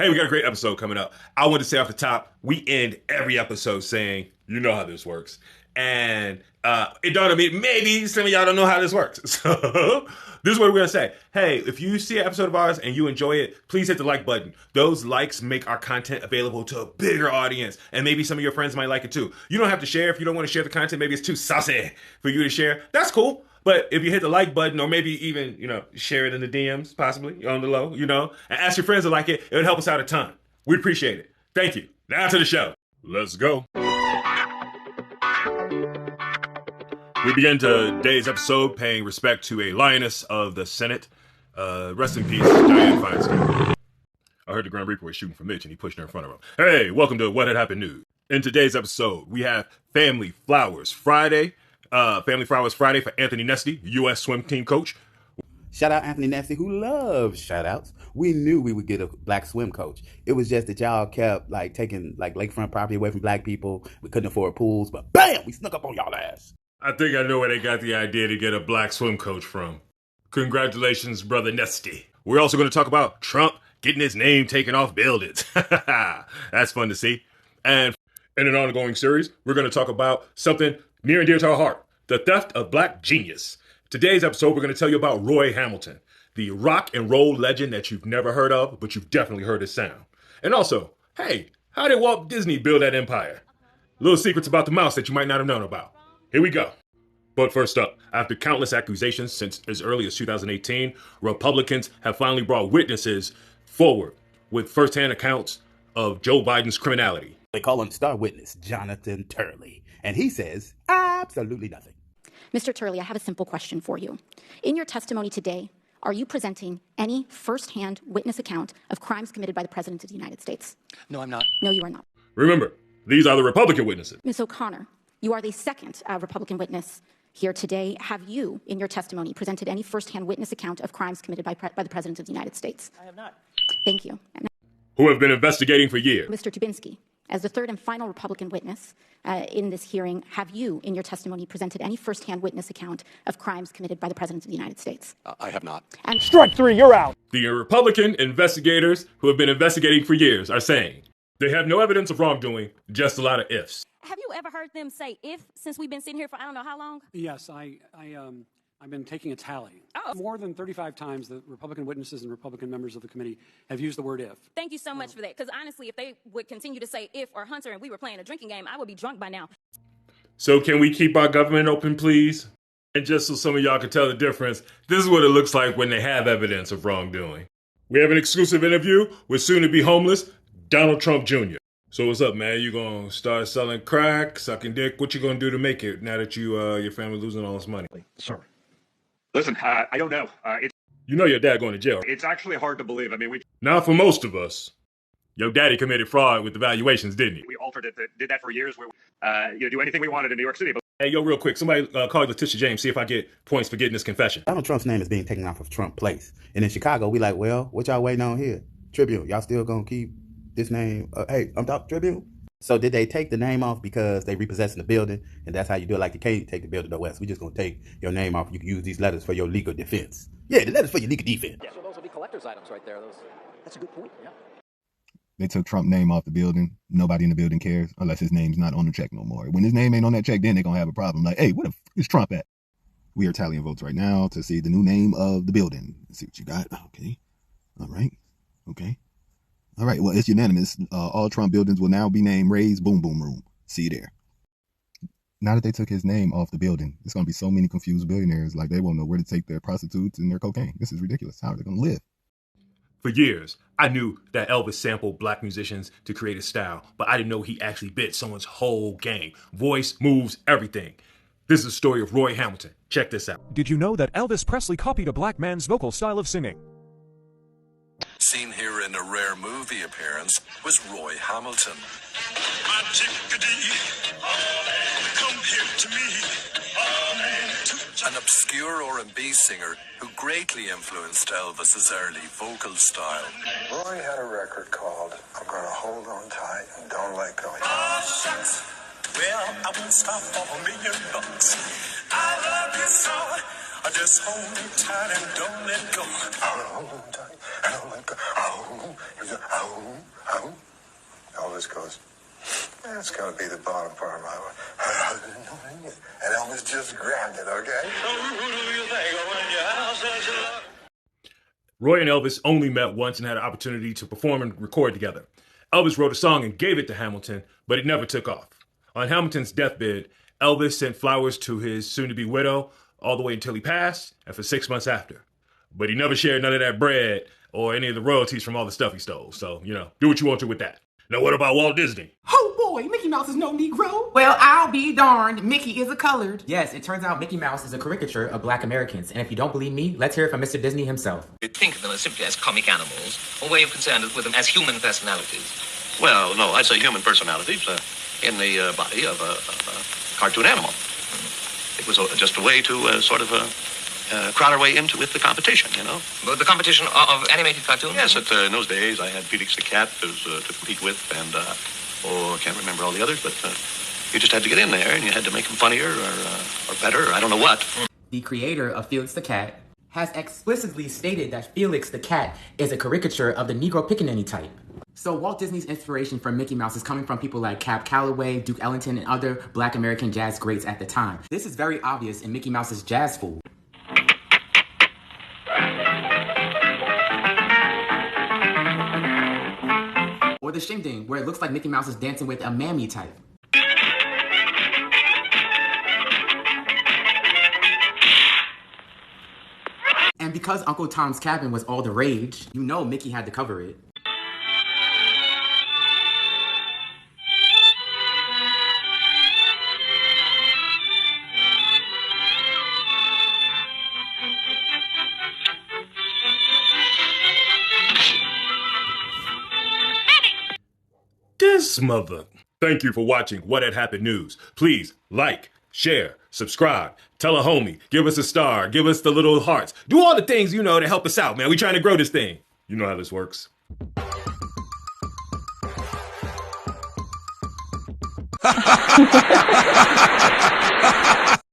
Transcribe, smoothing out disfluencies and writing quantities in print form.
Hey, we got a great episode coming up. I want to say off the top, we end every episode saying, you know how this works. And it dawned on me, maybe some of y'all don't know how this works. So this is what we're going to say. Hey, if you see an episode of ours and you enjoy it, please hit the like button. Those likes make our content available to a bigger audience. And maybe some of your friends might like it too. You don't have to share. If you don't want to share the content, maybe it's too saucy for you to share. That's cool. But if you hit the like button or maybe even, share it in the DMs, possibly on the low, and ask your friends to like it, it would help us out a ton. We'd appreciate it. Thank you. Now to the show. Let's go. We begin today's episode paying respect to a lioness of the Senate. Rest in peace, Dianne Feinstein. I heard the Grand Reaper was shooting for Mitch and he pushed her in front of him. Hey, welcome to What Had Happened News. In today's episode, we have Family Flowers Friday. Family Flowers Friday for Anthony Nesty, U.S. swim team coach. Shout out Anthony Nesty, who loves shout outs. We knew we would get a black swim coach. It was just that y'all kept taking lakefront property away from black people. We couldn't afford pools, but bam, we snuck up on y'all ass. I think I know where they got the idea to get a black swim coach from. Congratulations, brother Nesty. We're also going to talk about Trump getting his name taken off buildings. That's fun to see. And in an ongoing series, we're going to talk about something near and dear to our heart, the theft of black genius. Today's episode, we're going to tell you about Roy Hamilton, the rock and roll legend that you've never heard of, but you've definitely heard his sound. And also, hey, how did Walt Disney build that empire? Little secrets about the mouse that you might not have known about. Here we go. But first up, after countless accusations since as early as 2018, Republicans have finally brought witnesses forward with firsthand accounts of Joe Biden's criminality. They call him star witness Jonathan Turley, and he says absolutely nothing. Mr. Turley, I have a simple question for you. In your testimony today, are you presenting any firsthand witness account of crimes committed by the President of the United States? No, I'm not. No, you are not. Remember, these are the Republican witnesses. Ms. O'Connor, you are the second Republican witness here today. Have you, in your testimony, presented any firsthand witness account of crimes committed by the President of the United States? I have not. Thank you. Who have been investigating for years. Mr. Dubinsky, as the third and final Republican witness in this hearing, have you, in your testimony, presented any firsthand witness account of crimes committed by the President of the United States? I have not. And Strike three, you're out. The Republican investigators who have been investigating for years are saying they have no evidence of wrongdoing, just a lot of ifs. Have you ever heard them say if since we've been sitting here for I don't know how long? Yes, I've been taking a tally. Oh. More than 35 times the Republican witnesses and Republican members of the committee have used the word if. Thank you so much for that. Because honestly, if they would continue to say if or Hunter and we were playing a drinking game, I would be drunk by now. So can we keep our government open, please? And just so some of y'all can tell the difference, this is what it looks like when they have evidence of wrongdoing. We have an exclusive interview with soon-to-be homeless Donald Trump Jr. So what's up, man? You gonna start selling crack, sucking dick? What you gonna do to make it now that your family losing all this money? Sir. Listen, I don't know. You know your dad going to jail. It's actually hard to believe. I mean, Now for most of us, your daddy committed fraud with the valuations, didn't he? we altered it, did that for years. Do anything we wanted in New York City. But Hey, yo, real quick, somebody call Letitia James, see if I get points for getting this confession. Donald Trump's name is being taken off of Trump Place. And in Chicago, we like, well, what y'all waiting on here? Tribune, y'all still gonna keep this name? Hey, I'm talking Tribune. So did they take the name off because they repossessing the building? And that's how you do it. Like, you can't take the building to the West. We just gonna take your name off. You can use these letters for your legal defense. Yeah, the letters for your legal defense. Yeah. So those will be collector's items right there. That's a good point. Yeah. They took Trump's name off the building. Nobody in the building cares unless his name's not on the check no more. When his name ain't on that check, then they're going to have a problem. Like, hey, where the f*** is Trump at? We are tallying votes right now to see the new name of the building. Let's see what you got. Okay. All right. Okay. All right. Well, it's unanimous. All Trump buildings will now be named Ray's Boom Boom Room. See you there. Now that they took his name off the building, there's going to be so many confused billionaires. Like, they won't know where to take their prostitutes and their cocaine. This is ridiculous. How are they going to live? For years, I knew that Elvis sampled black musicians to create his style, but I didn't know he actually bit someone's whole game. Voice, moves, everything. This is the story of Roy Hamilton. Check this out. Did you know that Elvis Presley copied a black man's vocal style of singing? Seen here in a rare movie appearance was Roy Hamilton. My chickadee, come here to me. An obscure R&B singer who greatly influenced Elvis's early vocal style. Roy had a record called I'm Gonna Hold On Tight and Don't Let Go. Oh, shucks. Well, I won't stop for $1,000,000. I love you so. Just hold me tight and don't let go. I'm gonna hold on tight I don't let go. Oh, he was oh. Elvis goes, that's going to be the bottom part of my life. And Elvis just grabbed it, okay? Roy and Elvis only met once and had an opportunity to perform and record together. Elvis wrote a song and gave it to Hamilton, but it never took off. On Hamilton's deathbed, Elvis sent flowers to his soon-to-be widow all the way until he passed and for 6 months after. But he never shared none of that bread or any of the royalties from all the stuff he stole. So, do what you want to with that. Now, what about Walt Disney? Oh boy, Mickey Mouse is no Negro. Well, I'll be darned. Mickey is a colored. Yes, it turns out Mickey Mouse is a caricature of black Americans. And if you don't believe me, let's hear it from Mr. Disney himself. Think of them as simply as comic animals, or were you concerned with them as human personalities? Well, no, I'd say human personalities in the body of a cartoon animal. It was just a way to crowd our way into with the competition, But the competition of animated cartoons? Yes, in those days I had Felix the Cat to compete with, and I can't remember all the others, but you just had to get in there and you had to make them funnier or better, I don't know what. The creator of Felix the Cat has explicitly stated that Felix the Cat is a caricature of the Negro Pickaninny type. So Walt Disney's inspiration for Mickey Mouse is coming from people like Cab Calloway, Duke Ellington, and other black American jazz greats at the time. This is very obvious in Mickey Mouse's Jazz Fool. Or the Shindig, where it looks like Mickey Mouse is dancing with a mammy type. And because Uncle Tom's Cabin was all the rage, Mickey had to cover it. This mother. Thank you for watching What Had Happened News. Please like, share, subscribe, tell a homie, give us a star, give us the little hearts. Do all the things, to help us out, man. We trying to grow this thing. You know how this works.